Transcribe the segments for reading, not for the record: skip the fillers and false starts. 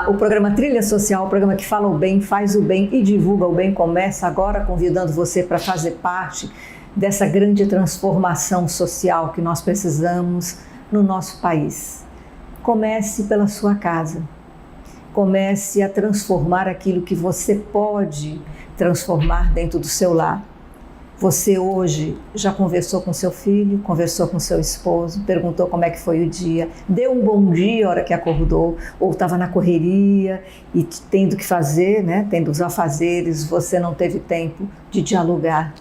O programa Trilha Social, o programa que fala o bem, faz o bem e divulga o bem, começa agora convidando você para fazer parte dessa grande transformação social que nós precisamos no nosso país. Comece pela sua casa. Comece a transformar aquilo que você pode transformar dentro do seu lar. Você hoje já conversou com seu filho, conversou com seu esposo, perguntou como é que foi o dia, deu um bom dia a hora que acordou, ou estava na correria e tendo que fazer, tendo os afazeres, você não teve tempo de dialogar.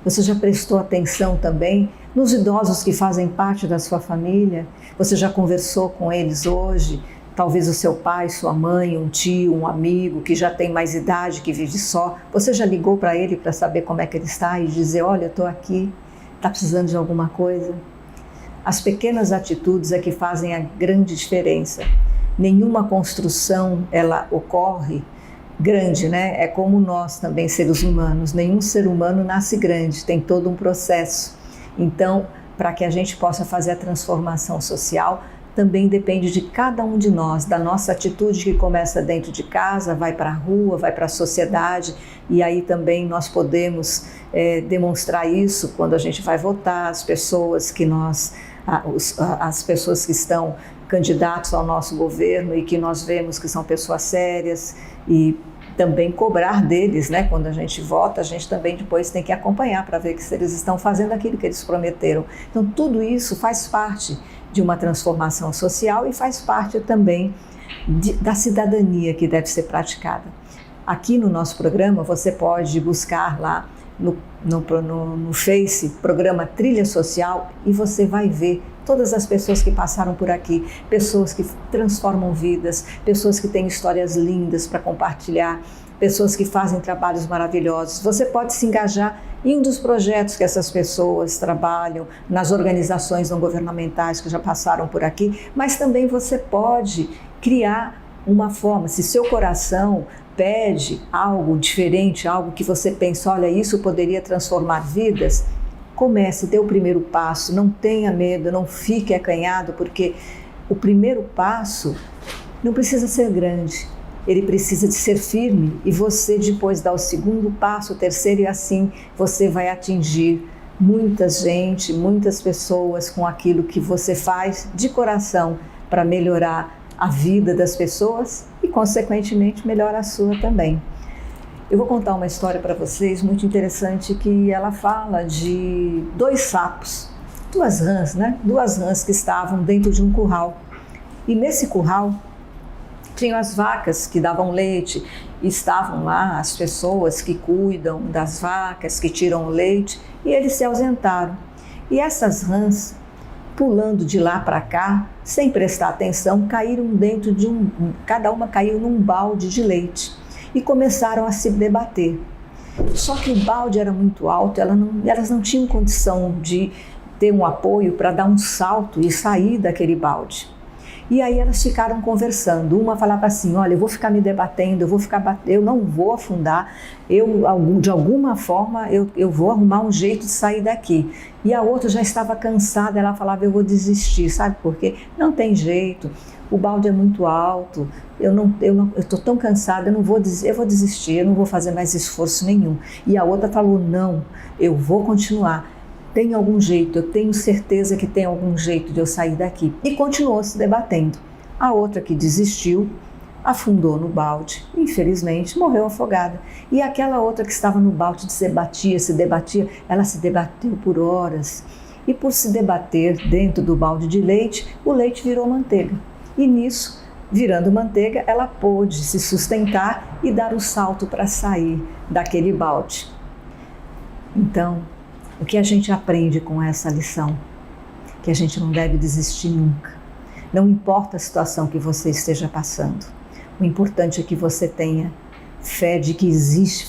Você já prestou atenção também nos idosos que fazem parte da sua família? Você já conversou com eles hoje? Talvez o seu pai, sua mãe, um tio, um amigo que já tem mais idade, que vive só. Você já ligou para ele para saber como é que ele está e dizer, olha, eu estou aqui, está precisando de alguma coisa? As pequenas atitudes é que fazem a grande diferença. Nenhuma construção, ela ocorre grande, É como nós também, seres humanos. Nenhum ser humano nasce grande, tem todo um processo. Então, para que a gente possa fazer a transformação social, também depende de cada um de nós, da nossa atitude que começa dentro de casa, vai para a rua, vai para a sociedade, e aí também nós podemos demonstrar isso quando a gente vai votar, as pessoas que estão candidatos ao nosso governo e que nós vemos que são pessoas sérias, e também cobrar deles, quando a gente vota, a gente também depois tem que acompanhar para ver se eles estão fazendo aquilo que eles prometeram. Então tudo isso faz parte de uma transformação social e faz parte também da cidadania que deve ser praticada. Aqui no nosso programa você pode buscar lá no Face, programa Trilha Social, e você vai ver todas as pessoas que passaram por aqui, pessoas que transformam vidas, pessoas que têm histórias lindas para compartilhar, pessoas que fazem trabalhos maravilhosos. Você pode se engajar em um dos projetos que essas pessoas trabalham, nas organizações não governamentais que já passaram por aqui, mas também você pode criar uma forma, se seu coração pede algo diferente, algo que você pensa, olha, isso poderia transformar vidas, comece, dê o primeiro passo, não tenha medo, não fique acanhado, porque o primeiro passo não precisa ser grande, ele precisa de ser firme, e você depois dá o segundo passo, o terceiro, e assim você vai atingir muitas pessoas com aquilo que você faz de coração para melhorar a vida das pessoas e, consequentemente, melhora a sua também. Eu vou contar uma história para vocês muito interessante, que ela fala de dois sapos, duas rãs que estavam dentro de um curral. E nesse curral tinham as vacas que davam leite, e estavam lá as pessoas que cuidam das vacas, que tiram o leite, e eles se ausentaram. E essas rãs, pulando de lá para cá, sem prestar atenção, caíram dentro de cada uma caiu num balde de leite e começaram a se debater. Só que o balde era muito alto, elas não tinham condição de ter um apoio para dar um salto e sair daquele balde. E aí elas ficaram conversando, uma falava assim, olha, eu vou ficar me debatendo, eu não vou afundar, de alguma forma eu vou arrumar um jeito de sair daqui. E a outra já estava cansada, ela falava, eu vou desistir, sabe por quê? Não tem jeito, o balde é muito alto, eu estou tão cansada, eu vou desistir, eu não vou fazer mais esforço nenhum. E a outra falou, não, eu vou continuar. Tem algum jeito, eu tenho certeza que tem algum jeito de eu sair daqui. E continuou se debatendo. A outra que desistiu, afundou no balde, infelizmente morreu afogada. E aquela outra que estava no balde se debatia, ela se debateu por horas. E por se debater dentro do balde de leite, o leite virou manteiga. E nisso, virando manteiga, ela pôde se sustentar e dar o salto para sair daquele balde. Então, o que a gente aprende com essa lição? Que a gente não deve desistir nunca. Não importa a situação que você esteja passando. O importante é que você tenha fé de que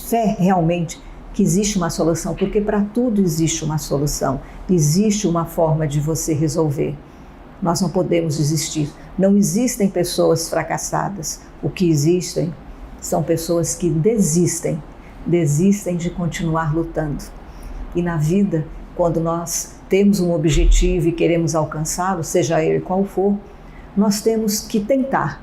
fé realmente que existe uma solução, porque para tudo existe uma solução. Existe uma forma de você resolver. Nós não podemos desistir. Não existem pessoas fracassadas. O que existem são pessoas que desistem de continuar lutando. E na vida, quando nós temos um objetivo e queremos alcançá-lo, seja ele qual for, nós temos que tentar.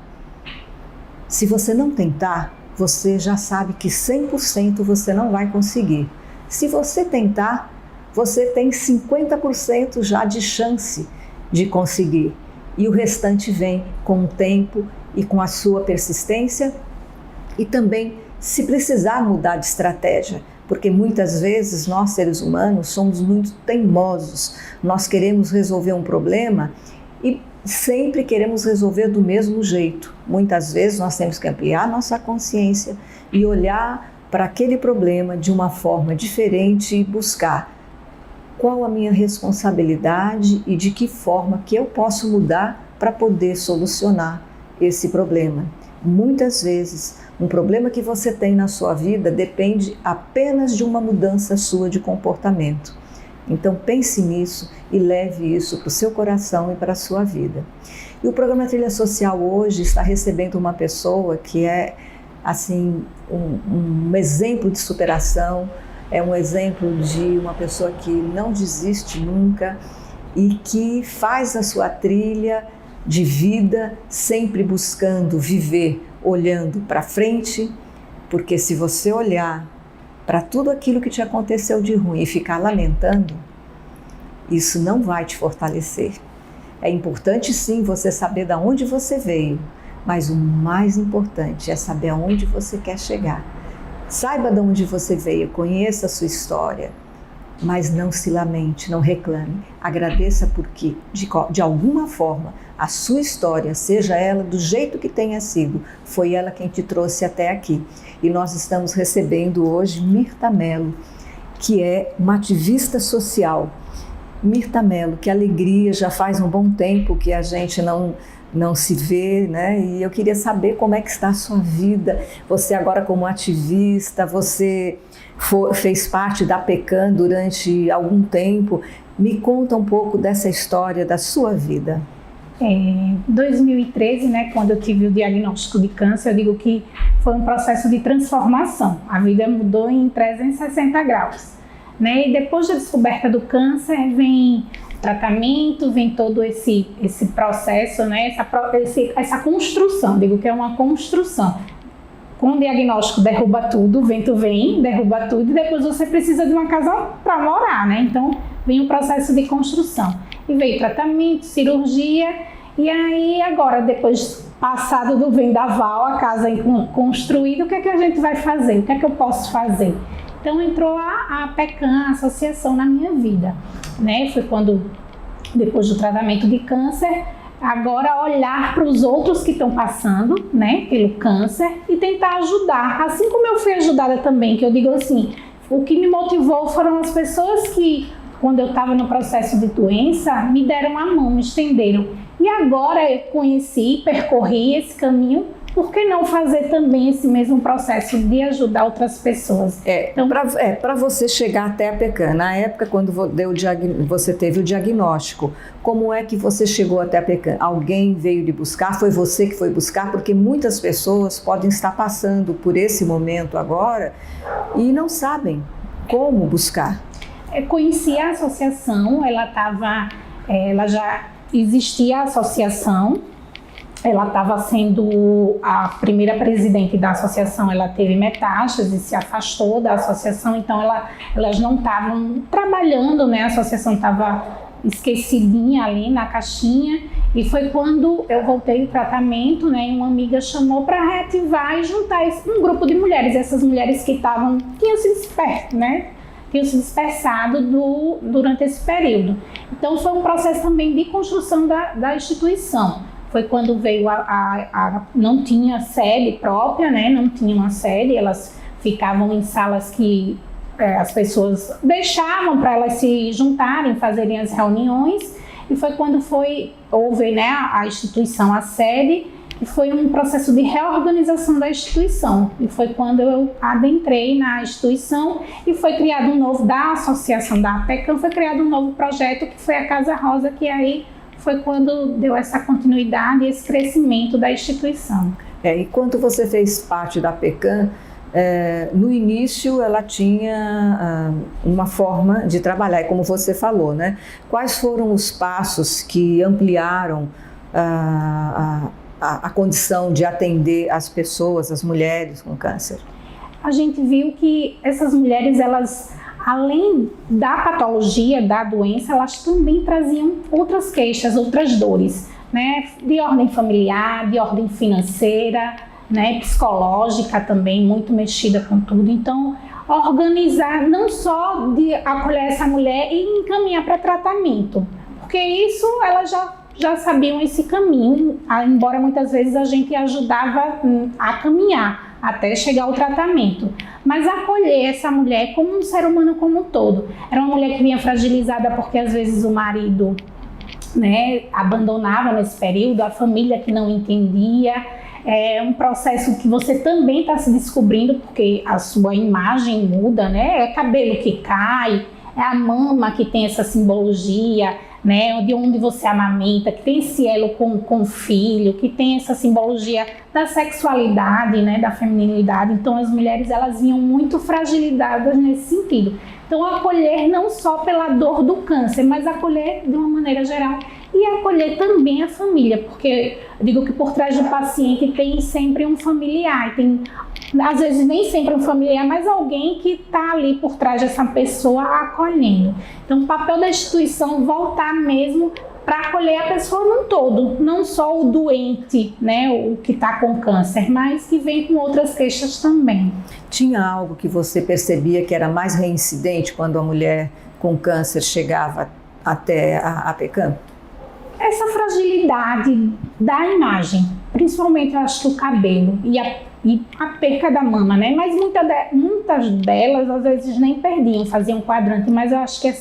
Se você não tentar, você já sabe que 100% você não vai conseguir. Se você tentar, você tem 50% já de chance de conseguir. E o restante vem com o tempo e com a sua persistência e também se precisar mudar de estratégia. Porque muitas vezes nós, seres humanos, somos muito teimosos. Nós queremos resolver um problema e sempre queremos resolver do mesmo jeito. Muitas vezes nós temos que ampliar nossa consciência e olhar para aquele problema de uma forma diferente e buscar qual a minha responsabilidade e de que forma que eu posso mudar para poder solucionar esse problema. Muitas vezes, um problema que você tem na sua vida depende apenas de uma mudança sua de comportamento. Então pense nisso e leve isso para o seu coração e para a sua vida. E o programa Trilha Social hoje está recebendo uma pessoa que é assim um exemplo de superação, é um exemplo de uma pessoa que não desiste nunca e que faz a sua trilha de vida sempre buscando viver, olhando para frente, porque se você olhar para tudo aquilo que te aconteceu de ruim e ficar lamentando, isso não vai te fortalecer. É importante sim você saber de onde você veio, mas o mais importante é saber aonde você quer chegar. Saiba de onde você veio, conheça a sua história, mas não se lamente, não reclame. Agradeça porque, de alguma forma, a sua história, seja ela do jeito que tenha sido, foi ela quem te trouxe até aqui. E nós estamos recebendo hoje Mirta Mello, que é uma ativista social. Mirta Mello, que alegria, já faz um bom tempo que a gente não se vê, né? E eu queria saber como é que está a sua vida. Você agora como ativista, você fez parte da PECAM durante algum tempo. Me conta um pouco dessa história da sua vida. Em 2013, né, quando eu tive o diagnóstico de câncer, eu digo que foi um processo de transformação. A vida mudou em 360 graus. Né? E depois da descoberta do câncer, vem tratamento, vem todo esse processo, né? essa construção, digo que é uma construção. Com o diagnóstico derruba tudo, o vento vem, derruba tudo e depois você precisa de uma casa para morar, né? Então vem o processo de construção. E veio tratamento, cirurgia e aí agora, depois passado do vendaval, a casa construída, o que é que a gente vai fazer? O que é que eu posso fazer? Então entrou a PECAM, a associação, na minha vida, né? Foi quando, depois do tratamento de câncer, agora olhar para os outros que estão passando, né, pelo câncer e tentar ajudar, assim como eu fui ajudada também, que eu digo assim, o que me motivou foram as pessoas que, quando eu estava no processo de doença, me deram a mão, me estenderam. E agora eu conheci, percorri esse caminho. Por que não fazer também esse mesmo processo de ajudar outras pessoas? Então, para você chegar até a PECAM, na época quando você teve o diagnóstico, como é que você chegou até a PECAM? Alguém veio lhe buscar? Foi você que foi buscar? Porque muitas pessoas podem estar passando por esse momento agora e não sabem como buscar. Eu conheci a associação, ela já existia a associação. Ela estava sendo a primeira presidente da associação, ela teve metástase, se afastou da associação, então elas não estavam trabalhando, né? A associação estava esquecidinha ali na caixinha e foi quando eu voltei do tratamento, né? E uma amiga chamou para reativar e juntar um grupo de mulheres, essas mulheres que tinham se dispersado durante esse período. Então foi um processo também de construção da instituição. Foi quando veio não tinha sede própria, né? Não tinha uma sede, elas ficavam em salas que as pessoas deixavam para elas se juntarem, fazerem as reuniões, e foi quando houve, né, a instituição, a sede, e foi um processo de reorganização da instituição, e foi quando eu adentrei na instituição e foi criado da associação da PECAM, foi criado um novo projeto que foi a Casa Rosa, que aí foi quando deu essa continuidade e esse crescimento da instituição. E quando você fez parte da PECAM, no início ela tinha uma forma de trabalhar, e como você falou, né? Quais foram os passos que ampliaram a a condição de atender as pessoas, as mulheres com câncer? A gente viu que essas mulheres, elas, além da patologia, da doença, elas também traziam outras queixas, outras dores, né? De ordem familiar, de ordem financeira, né? Psicológica também, muito mexida com tudo. Então, organizar, não só de acolher essa mulher e encaminhar para tratamento, porque isso elas já sabiam esse caminho, embora muitas vezes a gente ajudava a caminhar até chegar ao tratamento. Mas acolher essa mulher como um ser humano como um todo. Era uma mulher que vinha fragilizada porque às vezes o marido, né, abandonava nesse período, a família que não entendia. É um processo que você também está se descobrindo, porque a sua imagem muda, né? É cabelo que cai, é a mama que tem essa simbologia, né? De onde você amamenta, que tem esse elo com o filho, que tem essa simbologia da sexualidade, né? Da feminilidade. Então as mulheres, elas vinham muito fragilizadas nesse sentido. Então acolher não só pela dor do câncer, mas acolher de uma maneira geral e acolher também a família, porque eu digo que por trás do paciente tem sempre um familiar, tem às vezes nem sempre um familiar, mas alguém que está ali por trás dessa pessoa acolhendo. Então o papel da instituição voltar mesmo para acolher a pessoa num todo, não só o doente, né, o que está com câncer, mas que vem com outras queixas também. Tinha algo que você percebia que era mais reincidente quando a mulher com câncer chegava até a APECAM? Essa fragilidade da imagem, principalmente eu acho que o cabelo e a perca da mama, né? Mas muitas delas às vezes nem perdiam, faziam quadrante, mas eu acho que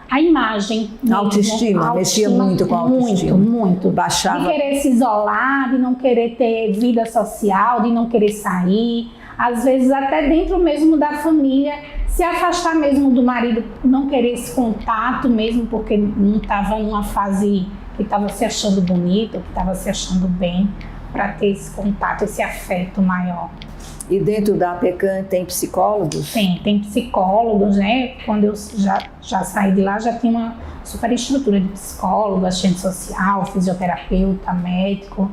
a imagem, a autoestima, mexia muito com a autoestima. Muito. Baixava. De querer se isolar, de não querer ter vida social, de não querer sair, às vezes até dentro mesmo da família, se afastar mesmo do marido, não querer esse contato mesmo, porque não estava numa fase que estava se achando bonito, que estava se achando bem, para ter esse contato, esse afeto maior. E dentro da APECAM tem psicólogos? Tem psicólogos, né? Quando eu já saí de lá, já tinha uma super estrutura de psicólogo, assistente social, fisioterapeuta, médico,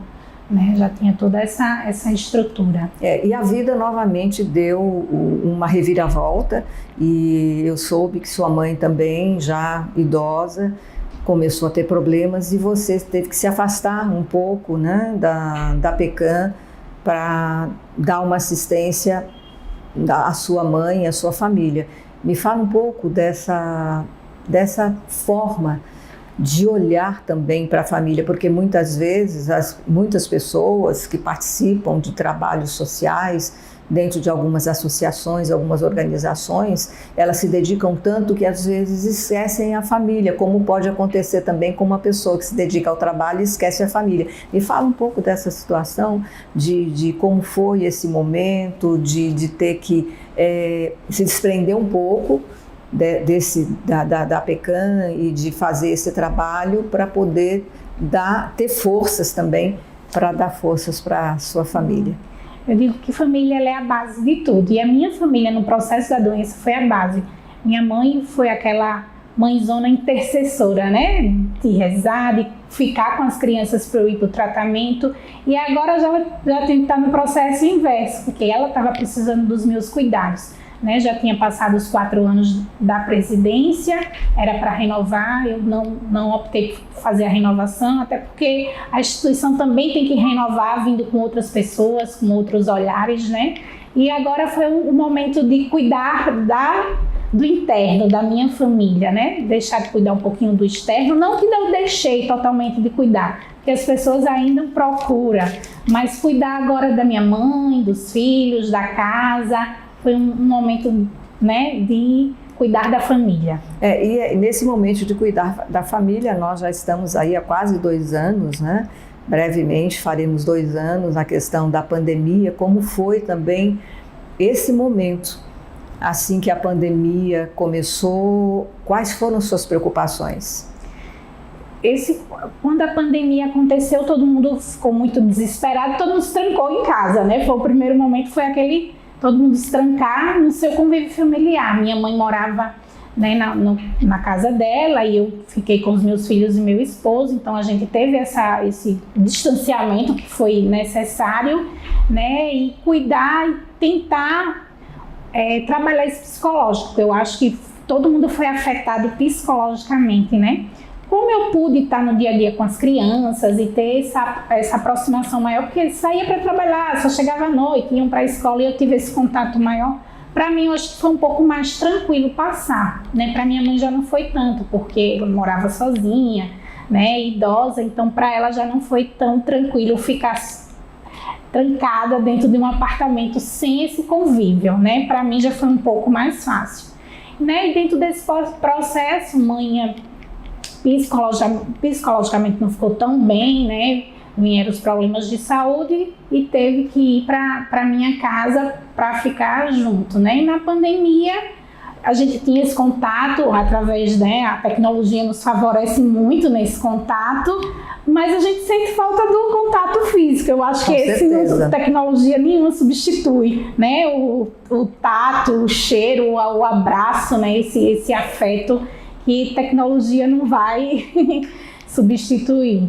né? Já tinha toda essa estrutura. E a vida novamente deu uma reviravolta, e eu soube que sua mãe também, já idosa, começou a ter problemas e você teve que se afastar um pouco, né, da APECAM para dar uma assistência à sua mãe e à sua família. Me fala um pouco dessa forma de olhar também para a família, porque muitas vezes muitas pessoas que participam de trabalhos sociais dentro de algumas associações, algumas organizações, elas se dedicam tanto que às vezes esquecem a família, como pode acontecer também com uma pessoa que se dedica ao trabalho e esquece a família. Me fala um pouco dessa situação, de como foi esse momento, de ter que se desprender um pouco da APECAM e de fazer esse trabalho para poder ter forças também, para dar forças para a sua família. Eu digo que família ela é a base de tudo, e a minha família no processo da doença foi a base. Minha mãe foi aquela mãezona intercessora, né? De rezar, de ficar com as crianças para eu ir para o tratamento, e agora já tem que estar no processo inverso, porque ela estava precisando dos meus cuidados. Né, já tinha passado os 4 anos da presidência, era para renovar, eu não optei por fazer a renovação, até porque a instituição também tem que renovar, vindo com outras pessoas, com outros olhares, né? E agora foi o momento de cuidar do interno, da minha família, né? Deixar de cuidar um pouquinho do externo, não que eu deixei totalmente de cuidar, porque as pessoas ainda procuram, mas cuidar agora da minha mãe, dos filhos, da casa. Foi um momento, né, de cuidar da família. E nesse momento de cuidar da família, nós já estamos aí há quase 2 anos, né? Brevemente faremos 2 anos na questão da pandemia. Como foi também esse momento, assim que a pandemia começou? Quais foram suas preocupações? Quando a pandemia aconteceu, todo mundo ficou muito desesperado, todo mundo se trancou em casa, né? O primeiro momento foi aquele... todo mundo se trancar no seu convívio familiar. Minha mãe morava né, na casa dela, e eu fiquei com os meus filhos e meu esposo, então a gente teve esse distanciamento que foi necessário, né, e cuidar e tentar trabalhar esse psicológico. Eu acho que todo mundo foi afetado psicologicamente, né? Como eu pude estar no dia a dia com as crianças e ter essa aproximação maior, porque eles saía para trabalhar, só chegava à noite, iam para a escola e eu tive esse contato maior. Para mim, eu acho que foi um pouco mais tranquilo passar, né? Para minha mãe já não foi tanto, porque eu morava sozinha, né? Idosa, então para ela já não foi tão tranquilo ficar trancada dentro de um apartamento sem esse convívio, né? Para mim já foi um pouco mais fácil, né? E dentro desse processo, mãe psicologicamente não ficou tão bem, né? Vieram os problemas de saúde e teve que ir para minha casa para ficar junto, né? E na pandemia a gente tinha esse contato através, né? A tecnologia nos favorece muito nesse contato, mas a gente sente falta do contato físico. Eu acho que tecnologia nenhuma substitui, né? O tato, o cheiro, o abraço, né? Esse afeto que tecnologia não vai substituir.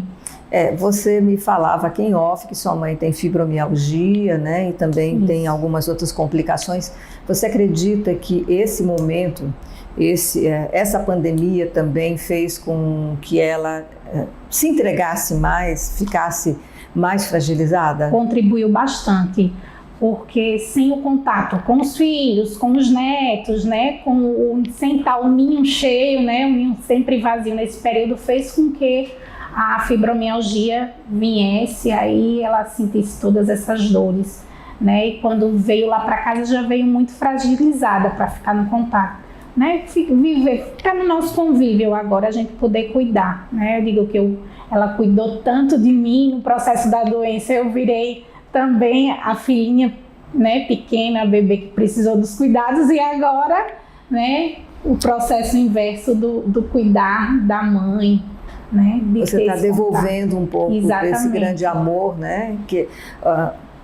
Você me falava aqui em off que sua mãe tem fibromialgia, né? E também tem algumas outras complicações. Você acredita que esse momento, essa pandemia também fez com que ela se entregasse mais, ficasse mais fragilizada? Contribuiu bastante, porque sem o contato com os filhos, com os netos, né? Sem estar o ninho cheio, né? O ninho sempre vazio nesse período, fez com que a fibromialgia viesse, aí ela sentisse todas essas dores, né? E quando veio lá para casa já veio muito fragilizada para ficar no contato, né? Ficar no nosso convívio agora, a gente poder cuidar, né? Eu digo que ela cuidou tanto de mim no processo da doença, eu virei também a filhinha, né, pequena, a bebê que precisou dos cuidados, e agora, né, o processo inverso do cuidar da mãe. Né, você está devolvendo um pouco esse grande amor, né? Que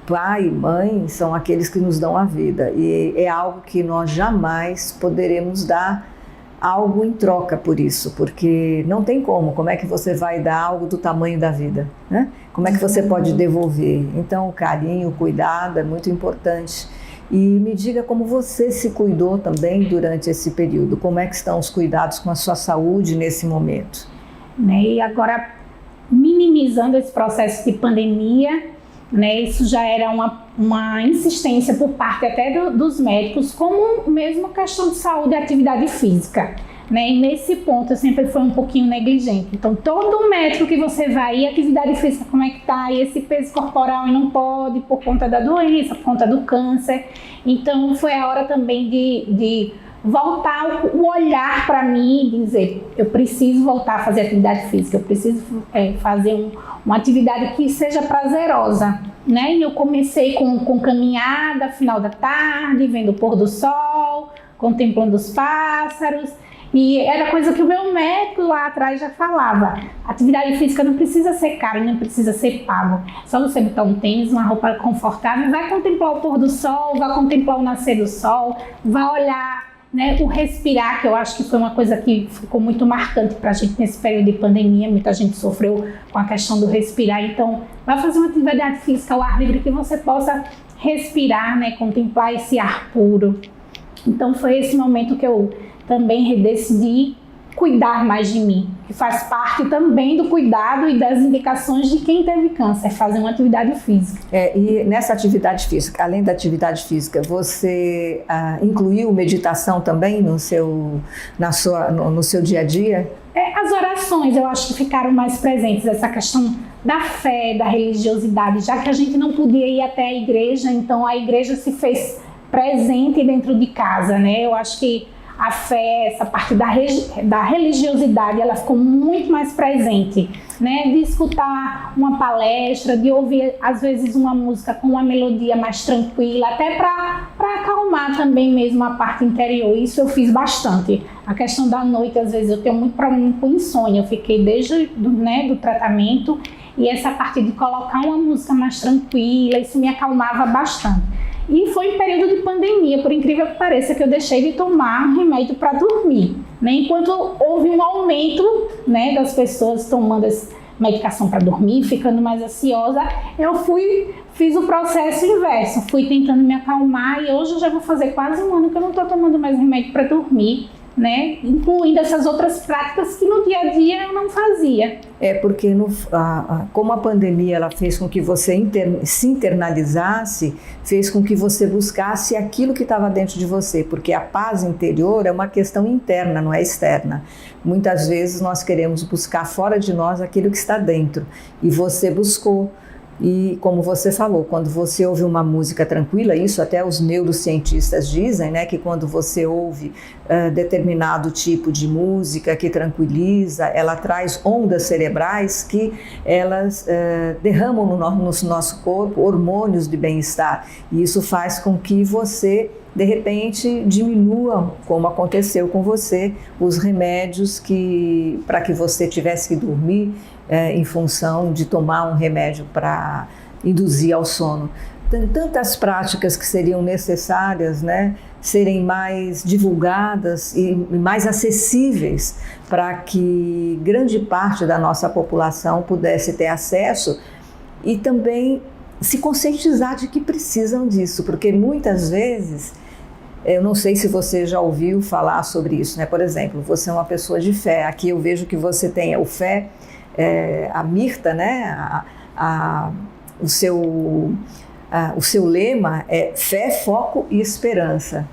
pai e mãe são aqueles que nos dão a vida, e é algo que nós jamais poderemos dar algo em troca por isso, porque não tem como é que você vai dar algo do tamanho da vida, né? Como é que você pode devolver? Então o carinho, o cuidado é muito importante. E me diga como você se cuidou também durante esse período, como é que estão os cuidados com a sua saúde nesse momento? Né, e agora, minimizando esse processo de pandemia, né, isso já era uma insistência por parte até dos médicos, como mesmo questão de saúde e atividade física. Né, e nesse ponto eu sempre fui um pouquinho negligente. Então, todo médico que você vai, e atividade física, como é que tá? E esse peso corporal, e não pode por conta da doença, por conta do câncer. Então, foi a hora também de voltar o olhar para mim e dizer, eu preciso voltar a fazer atividade física, eu preciso fazer uma atividade que seja prazerosa, né? E eu comecei com caminhada, final da tarde, vendo o pôr do sol, contemplando os pássaros, e era coisa que o meu médico lá atrás já falava, atividade física não precisa ser cara, não precisa ser pago, só você botar um tênis, uma roupa confortável, vai contemplar o pôr do sol, vai contemplar o nascer do sol, vai olhar, né, o respirar, que eu acho que foi uma coisa que ficou muito marcante para a gente nesse período de pandemia. Muita gente sofreu com a questão do respirar, então vai fazer uma atividade física ao ar livre que você possa respirar, né, contemplar esse ar puro. Então foi esse momento que eu também decidi cuidar mais de mim, que faz parte também do cuidado e das indicações de quem teve câncer, fazer uma atividade física. E nessa atividade física, além da atividade física, você incluiu meditação também no seu dia a dia? As orações eu acho que ficaram mais presentes, essa questão da fé, da religiosidade, já que a gente não podia ir até a igreja, então a igreja se fez presente dentro de casa, né? Eu acho que a fé, essa parte da religiosidade, ela ficou muito mais presente, né? De escutar uma palestra, de ouvir às vezes uma música com uma melodia mais tranquila, até para acalmar também mesmo a parte interior. Isso eu fiz bastante. A questão da noite, às vezes eu tenho muito problema com insônia, eu fiquei desde do tratamento, e essa parte de colocar uma música mais tranquila, isso me acalmava bastante. E foi em período de pandemia, por incrível que pareça, que eu deixei de tomar remédio para dormir, né? Enquanto houve um aumento, né, das pessoas tomando medicação para dormir, ficando mais ansiosa, eu fiz o processo inverso, fui tentando me acalmar e hoje eu já vou fazer quase um ano que eu não estou tomando mais remédio para dormir, né? Incluindo essas outras práticas que no dia a dia eu não fazia. Porque como a pandemia ela fez com que você se internalizasse, fez com que você buscasse aquilo que estava dentro de você, porque a paz interior é uma questão interna, não é externa. Muitas vezes nós queremos buscar fora de nós aquilo que está dentro, e você buscou. E como você falou, quando você ouve uma música tranquila, isso até os neurocientistas dizem, né, que quando você ouve determinado tipo de música que tranquiliza, ela traz ondas cerebrais que elas derramam no nosso corpo hormônios de bem-estar. E isso faz com que você, de repente, diminua, como aconteceu com você, os remédios para que você tivesse que dormir em função de tomar um remédio para induzir ao sono. Tem tantas práticas que seriam necessárias, né, serem mais divulgadas e mais acessíveis para que grande parte da nossa população pudesse ter acesso e também se conscientizar de que precisam disso, porque muitas vezes, eu não sei se você já ouviu falar sobre isso, né? Por exemplo, você é uma pessoa de fé, aqui eu vejo que você tem o fé, a Mirta, né? O seu lema é fé, foco e esperança.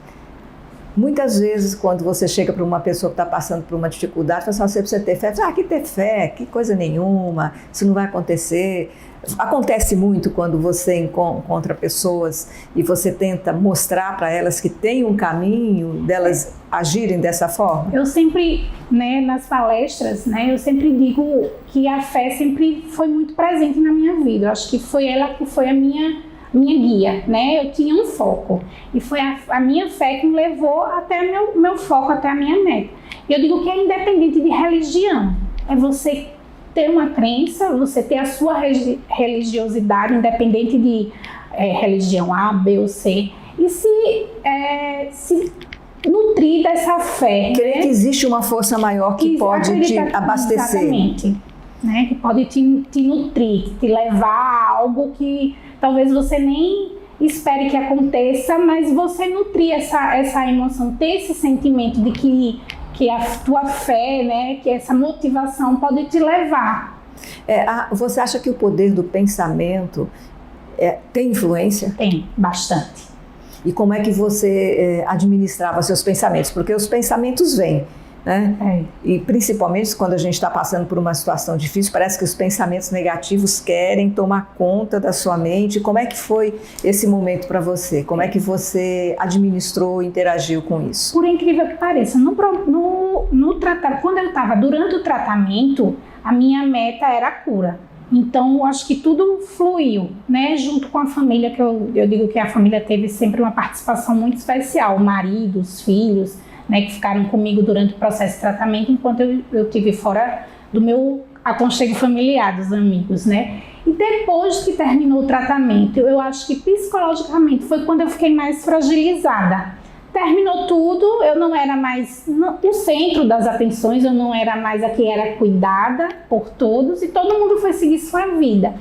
Muitas vezes, quando você chega para uma pessoa que está passando por uma dificuldade, fala assim, você precisa ter fé. Que ter fé, que coisa nenhuma, isso não vai acontecer. Acontece muito quando você encontra pessoas e você tenta mostrar para elas que tem um caminho delas agirem dessa forma? Eu sempre, né, nas palestras, né, eu sempre digo que a fé sempre foi muito presente na minha vida. Eu acho que foi ela que foi a minha guia, né? Eu tinha um foco e foi a minha fé que me levou até meu foco, até a minha meta. E eu digo que é independente de religião, é você ter uma crença, você ter a sua religiosidade, independente de religião A, B ou C, e se nutrir dessa fé. Crer, né? Que existe uma força maior que pode te abastecer. Exatamente, né? Que pode te nutrir, te levar a algo que talvez você nem espere que aconteça, mas você nutrir essa emoção, ter esse sentimento de que a tua fé, né, que essa motivação pode te levar. Você acha que o poder do pensamento tem influência? Tem, bastante. E como é que você administrava seus pensamentos? Porque os pensamentos vêm, né? E principalmente quando a gente está passando por uma situação difícil, parece que os pensamentos negativos querem tomar conta da sua mente. Como é que foi esse momento para você? Como é que você administrou, interagiu com isso? Por incrível que pareça, quando eu estava durante o tratamento, a minha meta era a cura. Então, eu acho que tudo fluiu, né? Junto com a família, que eu digo que a família teve sempre uma participação muito especial, o marido, os filhos, né, que ficaram comigo durante o processo de tratamento, enquanto eu estive fora do meu aconchego familiar, dos amigos, né? E depois que terminou o tratamento, eu acho que psicologicamente foi quando eu fiquei mais fragilizada. Terminou tudo, eu não era mais o centro das atenções, eu não era mais a que era cuidada por todos e todo mundo foi seguir sua vida.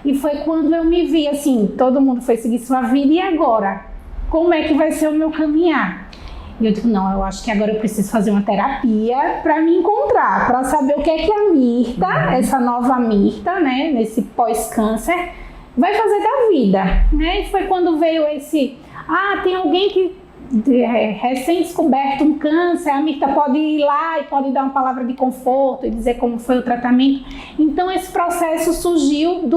E foi quando eu me vi assim, todo mundo foi seguir sua vida e agora? Como é que vai ser o meu caminhar? E eu digo, não, eu acho que agora eu preciso fazer uma terapia para me encontrar, para saber o que é que a Mirta, essa nova Mirta, né, nesse pós-câncer, vai fazer da vida, né? E foi quando veio tem alguém que recém-descoberto um câncer, a Mirta pode ir lá e pode dar uma palavra de conforto e dizer como foi o tratamento. Então esse processo surgiu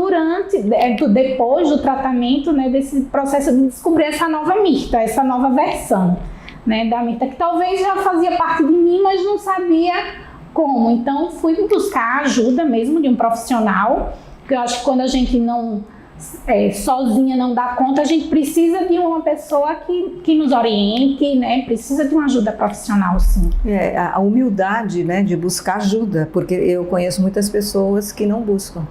depois do tratamento, né, desse processo de descobrir essa nova Mirta, essa nova versão, né, da Mirta, que talvez já fazia parte de mim, mas não sabia como. Então fui buscar ajuda mesmo de um profissional, porque eu acho que quando a gente sozinha não dá conta, a gente precisa de uma pessoa que nos oriente, né? Precisa de uma ajuda profissional, sim. A humildade, né, de buscar ajuda, porque eu conheço muitas pessoas que não buscam.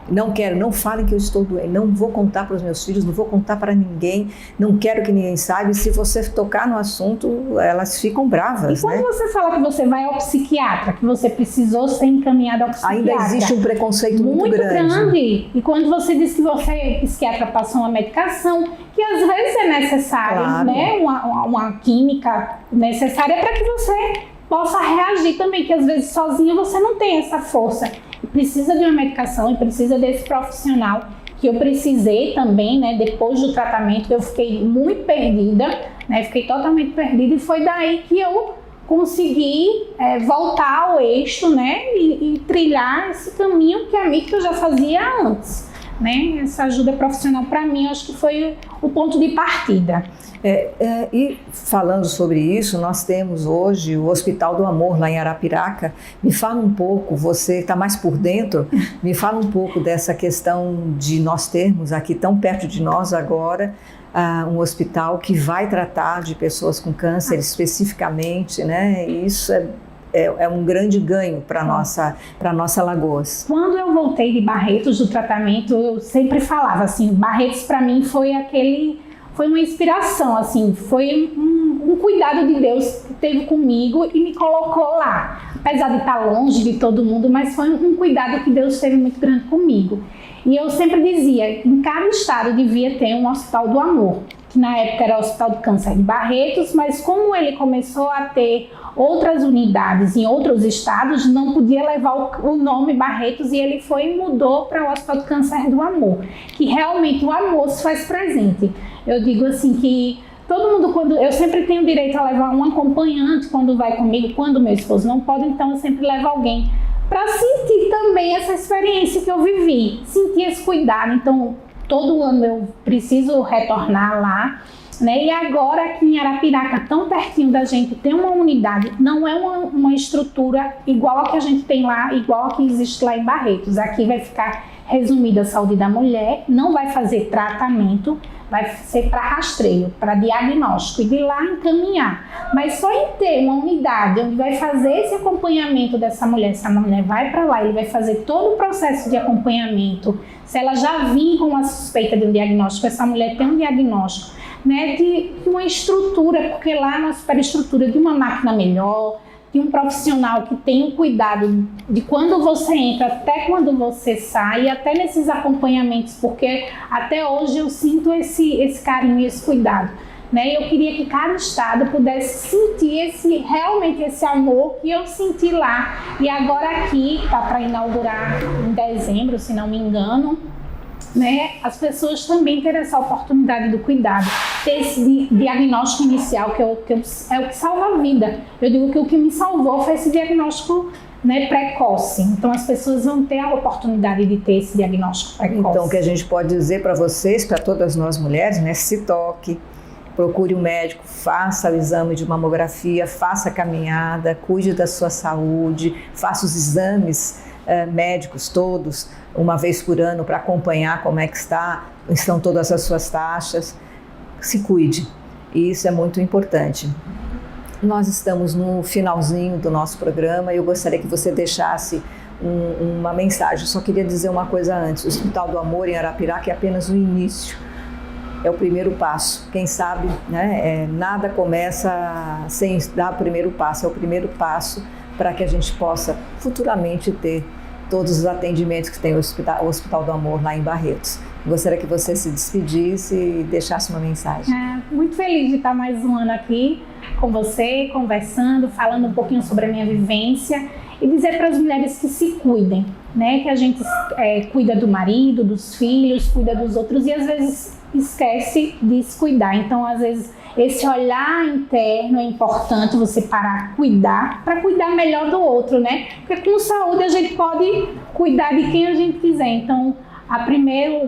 Não quero, não falem que eu estou doente, não vou contar para os meus filhos, não vou contar para ninguém, não quero que ninguém saiba. E se você tocar no assunto, elas ficam bravas, E quando você fala que você vai ao psiquiatra, que você precisou ser encaminhada ao psiquiatra... Ainda existe um preconceito muito grande. E quando você diz que você, psiquiatra, passou uma medicação, que às vezes é necessária, claro, né? Uma química necessária para que você possa reagir também, que às vezes sozinho você não tem essa força. Precisa de uma medicação e precisa desse profissional, que eu precisei também, né? Depois do tratamento, eu fiquei muito perdida, né? Fiquei totalmente perdida, e foi daí que eu consegui voltar ao eixo, né? E trilhar esse caminho que eu já fazia antes, né? Essa ajuda profissional, para mim, eu acho que foi o ponto de partida. E falando sobre isso, nós temos hoje o Hospital do Amor lá em Arapiraca. Me fala um pouco, você está mais por dentro, me fala um pouco dessa questão de nós termos aqui tão perto de nós agora um hospital que vai tratar de pessoas com câncer especificamente, né? E isso é um grande ganho para nossa Alagoas. Quando eu voltei de Barretos do tratamento, eu sempre falava assim, Barretos para mim foi uma inspiração, assim, foi um cuidado de Deus que teve comigo e me colocou lá. Apesar de estar longe de todo mundo, mas foi um cuidado que Deus teve muito grande comigo. E eu sempre dizia, em cada estado devia ter um Hospital do Amor, que na época era o Hospital do Câncer de Barretos, mas como ele começou a ter outras unidades em outros estados, não podia levar o nome Barretos, e ele foi e mudou para o Hospital do Câncer do Amor, que realmente o amor se faz presente. Eu digo assim que todo mundo, eu sempre tenho direito a levar um acompanhante quando vai comigo, quando meu esposo não pode, então eu sempre levo alguém para sentir também essa experiência que eu vivi, sentir esse cuidado. Então, todo ano eu preciso retornar lá, né? E agora aqui em Arapiraca, tão pertinho da gente, tem uma unidade, não é uma estrutura igual a que a gente tem lá, igual a que existe lá em Barretos. Aqui vai ficar resumida a saúde da mulher, não vai fazer tratamento, vai ser para rastreio, para diagnóstico, e de lá encaminhar. Mas só em ter uma unidade onde vai fazer esse acompanhamento dessa mulher, essa mulher vai para lá, ele vai fazer todo o processo de acompanhamento. Se ela já vir com uma suspeita de um diagnóstico, essa mulher tem um diagnóstico, né, de uma estrutura, porque lá é uma superestrutura de uma máquina melhor, de um profissional que tem um cuidado de quando você entra até quando você sai, até nesses acompanhamentos, porque até hoje eu sinto esse carinho e esse cuidado, né? Eu queria que cada estado pudesse sentir realmente esse amor que eu senti lá. E agora aqui, está para inaugurar em dezembro, se não me engano, né, as pessoas também terem essa oportunidade do cuidado, ter esse diagnóstico inicial, que é o que salva a vida. Eu digo que o que me salvou foi esse diagnóstico, né, precoce. Então as pessoas vão ter a oportunidade de ter esse diagnóstico precoce. Então o que a gente pode dizer para vocês, para todas nós mulheres, né, se toque, procure um médico, faça o exame de mamografia, faça a caminhada, cuide da sua saúde, faça os exames médicos todos, uma vez por ano, para acompanhar como é que estão todas as suas taxas. Se cuide, e isso é muito importante. Nós estamos no finalzinho do nosso programa e eu gostaria que você deixasse uma mensagem. Eu só queria dizer uma coisa antes: o Hospital do Amor em Arapiraca é apenas o início, é o primeiro passo. Quem sabe, né, nada começa sem dar o primeiro passo, é o primeiro passo para que a gente possa futuramente ter todos os atendimentos que tem o Hospital do Amor lá em Barretos. Gostaria que você se despedisse e deixasse uma mensagem. Muito feliz de estar mais um ano aqui com você, conversando, falando um pouquinho sobre a minha vivência, e dizer para as mulheres que se cuidem, né? Que a gente cuida do marido, dos filhos, cuida dos outros e às vezes esquece de se cuidar. Então, às vezes, esse olhar interno é importante, você parar, cuidar, para cuidar melhor do outro, né? Porque com saúde a gente pode cuidar de quem a gente quiser. Então,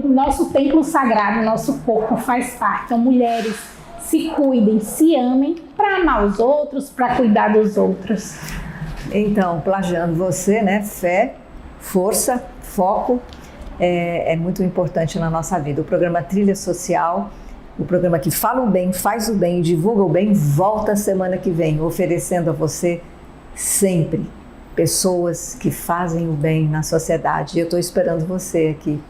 o nosso templo sagrado, nosso corpo faz parte. Então, mulheres, se cuidem, se amem para amar os outros, para cuidar dos outros. Então, plagiando você, né? Fé, força, foco é muito importante na nossa vida. O programa Trilha Social, o programa que fala o bem, faz o bem, divulga o bem, volta semana que vem, oferecendo a você sempre pessoas que fazem o bem na sociedade. E eu estou esperando você aqui.